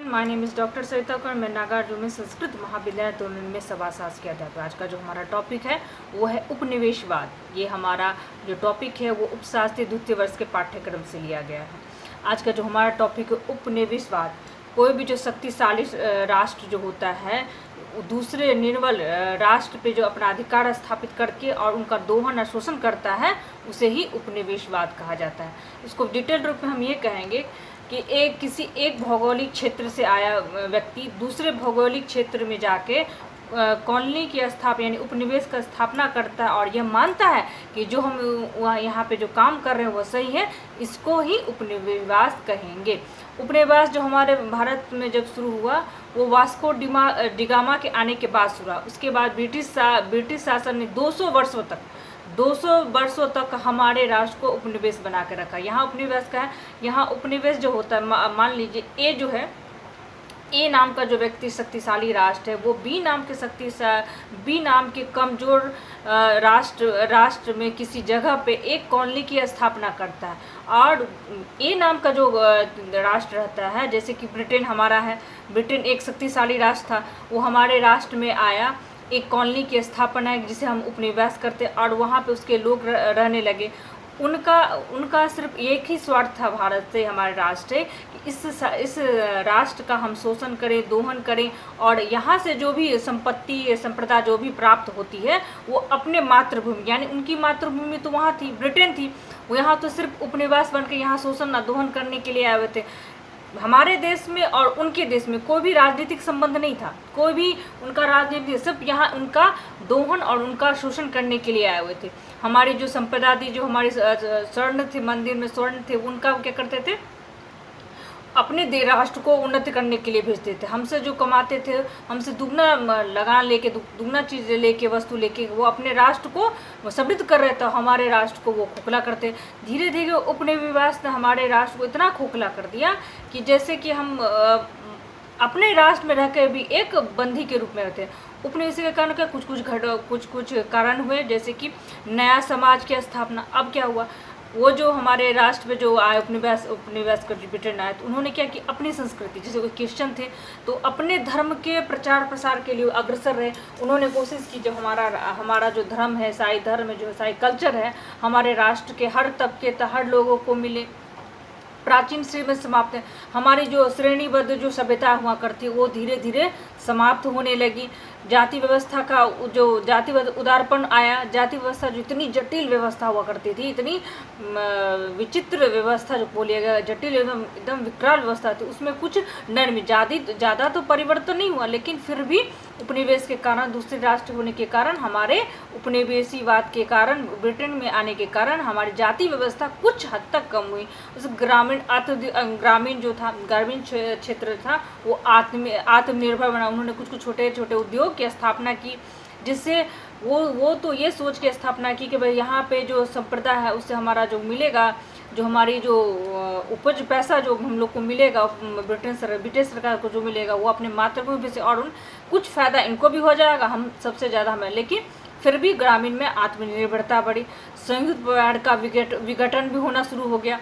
My name is doctor सरिता कौर। मैं नागार्जुन में संस्कृत महाविद्यालय तोरन में सभाशास्त्र के अध्यापक। आज का जो हमारा टॉपिक है वो है उपनिवेशवाद। ये हमारा जो टॉपिक है वो उपशास्त्री द्वितीय वर्ष के पाठ्यक्रम से लिया गया है। आज का जो हमारा टॉपिक है उपनिवेशवाद। कोई भी जो शक्तिशाली राष्ट्र जो होता है दूसरे निर्बल राष्ट्र पे जो अपना अधिकार स्थापित करके और उनका दोहन और शोषण करता है उसे ही उपनिवेशवाद कहा जाता है। इसको डिटेल रूप में हम ये कहेंगे कि किसी एक भौगोलिक क्षेत्र से आया व्यक्ति दूसरे भौगोलिक क्षेत्र में जाके कॉलोनी की स्थापना यानी उपनिवेश का स्थापना करता है और यह मानता है कि जो हम यहाँ पे जो काम कर रहे हैं वो सही है, इसको ही उपनिवेशवाद कहेंगे। उपनिवेश जो हमारे भारत में जब शुरू हुआ वो वास्को डिगामा के आने के बाद शुरू हुआ। उसके बाद ब्रिटिश शासन ने 200 वर्षों तक हमारे राष्ट्र को उपनिवेश बना के रखा। यहाँ उपनिवेश का है, यहाँ उपनिवेश जो होता है मान लीजिए ए जो है, ए नाम का जो व्यक्ति शक्तिशाली राष्ट्र है वो बी नाम के कमजोर राष्ट्र में किसी जगह पे एक कॉलोनी की स्थापना करता है। और ए नाम का जो राष्ट्र रहता है, जैसे कि ब्रिटेन हमारा है, ब्रिटेन एक शक्तिशाली राष्ट्र था, वो हमारे राष्ट्र में आया, एक कॉलोनी की स्थापना है जिसे हम उपनिवेश करते और वहाँ पे उसके लोग रहने लगे। उनका सिर्फ एक ही स्वार्थ था भारत से हमारे राष्ट्र है कि इस राष्ट्र का हम शोषण करें, दोहन करें और यहाँ से जो भी संपत्ति संप्रदा जो भी प्राप्त होती है वो अपने मातृभूमि यानी उनकी मातृभूमि तो वहाँ थी, ब्रिटेन थी, वो यहाँ तो सिर्फ उपनिवेश बन के यहाँ शोषण न दोहन करने के लिए आए हुए थे। हमारे देश में और उनके देश में कोई भी राजनीतिक संबंध नहीं था, कोई भी उनका राजनीतिक, सिर्फ यहाँ उनका दोहन और उनका शोषण करने के लिए आए हुए थे। हमारी जो संपदा थी, जो हमारी स्वर्ण थे, मंदिर में स्वर्ण थे, उनका क्या करते थे, अपने राष्ट्र को उन्नति करने के लिए भेजते थे। हमसे जो कमाते थे, हमसे दुगना लगान लेके, दुगना चीज़ लेके, वस्तु लेके वो अपने राष्ट्र को समृद्ध कर रहे थे, हमारे राष्ट्र को वो खोखला करते। धीरे धीरे उपनिवेश ने हमारे राष्ट्र को इतना खोखला कर दिया कि जैसे कि हम अपने राष्ट्र में रह कर भी एक बंदी के रूप में रहते हैं। उपनिवेश के कारण क्या कुछ कारण हुए, जैसे कि नया समाज की स्थापना। अब क्या हुआ, वो जो हमारे राष्ट्र में जो आए उपनिवेश कर ब्रिटेन आए तो उन्होंने क्या कि अपनी संस्कृति, जैसे वो क्रिश्चियन थे तो अपने धर्म के प्रचार प्रसार के लिए अग्रसर रहे। उन्होंने कोशिश की जो हमारा जो धर्म है, ईसाई धर्म जो ईसाई कल्चर है, हमारे राष्ट्र के हर तबके हर लोगों को मिले। प्राचीन श्रेणी में समाप्त है, हमारी जो श्रेणीबद्ध जो सभ्यता हुआ करती वो धीरे धीरे समाप्त होने लगी। जाति व्यवस्था का जो जातिवाद उदारपन आया, जाति व्यवस्था जो इतनी जटिल व्यवस्था हुआ करती थी, इतनी विचित्र व्यवस्था जो बोलिए गया, जटिल एकदम विकराल व्यवस्था थी, उसमें कुछ नरमी ज़्यादा तो परिवर्तन नहीं हुआ, लेकिन फिर भी उपनिवेश के कारण, दूसरे राष्ट्र होने के कारण, हमारे उपनिवेशीवाद के कारण, ब्रिटेन में आने के कारण हमारी जाति व्यवस्था कुछ हद तक कम हुई। उस ग्रामीण जो था, ग्रामीण क्षेत्र था वो आत्मनिर्भर बना। उन्होंने कुछ छोटे छोटे उद्योग की स्थापना की, जिससे वो तो ये सोच के स्थापना की कि भाई यहाँ पे जो संप्रदा है उससे हमारा जो मिलेगा, जो हमारी जो उपज पैसा जो हम लोग को मिलेगा, ब्रिटिश सरकार को जो मिलेगा वो अपने मातृभूमि से और कुछ फ़ायदा इनको भी हो जाएगा, हम सबसे ज़्यादा हमें। लेकिन फिर भी ग्रामीण में आत्मनिर्भरता बढ़ी, संयुक्त परिवार का विघटन भी होना शुरू हो गया,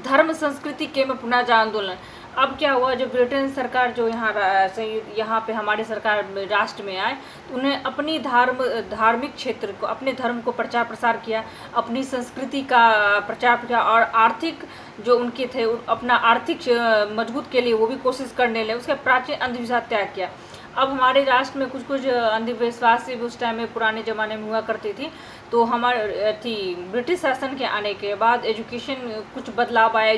धर्म संस्कृति के में पुनः आंदोलन। अब क्या हुआ, जो ब्रिटेन सरकार जो यहाँ पे हमारे सरकार राष्ट्र में आए तो उन्हें अपनी धार्मिक क्षेत्र को, अपने धर्म को प्रचार प्रसार किया, अपनी संस्कृति का प्रचार किया और आर्थिक जो उनके थे अपना आर्थिक मजबूत के लिए वो भी कोशिश करने लगे। उसका प्राचीन अंधविश्वास त्याग किया। अब हमारे राष्ट्र में कुछ अंधविश्वास भी उस टाइम में पुराने ज़माने में हुआ करती थी। तो हमारे ब्रिटिश शासन के आने के बाद एजुकेशन कुछ बदलाव आया,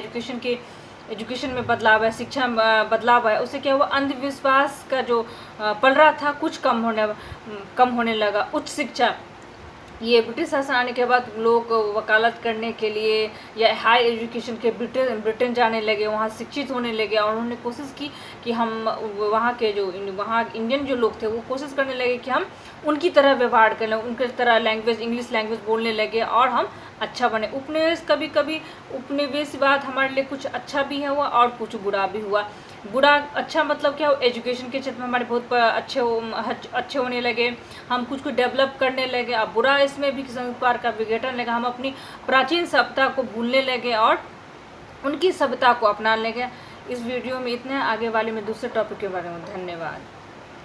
एजुकेशन में बदलाव है, शिक्षा में बदलाव है। उससे क्या हुआ, अंधविश्वास का जो पलड़ा था कुछ कम होने लगा। उच्च शिक्षा, ये ब्रिटिश शासन आने के बाद लोग वकालत करने के लिए या हाई एजुकेशन के ब्रिटेन जाने लगे, वहाँ शिक्षित होने लगे और उन्होंने कोशिश की कि हम वहाँ इंडियन जो लोग थे वो कोशिश करने लगे कि हम उनकी तरह व्यवहार करें, उनकी तरह इंग्लिश लैंग्वेज बोलने लगे और हम अच्छा बने। कभी उपनिवेशवाद हमारे लिए कुछ अच्छा भी हुआ और कुछ बुरा भी हुआ। बुरा अच्छा मतलब क्या हो, एजुकेशन के क्षेत्र में हमारे बहुत अच्छे होने लगे, हम कुछ डेवलप करने लगे। अब बुरा इसमें भी किसी प्रकार का विघटन लगा, हम अपनी प्राचीन सभ्यता को भूलने लगे और उनकी सभ्यता को अपनाने लगे। इस वीडियो में इतना है, आगे वाले में दूसरे टॉपिक के बारे में। धन्यवाद।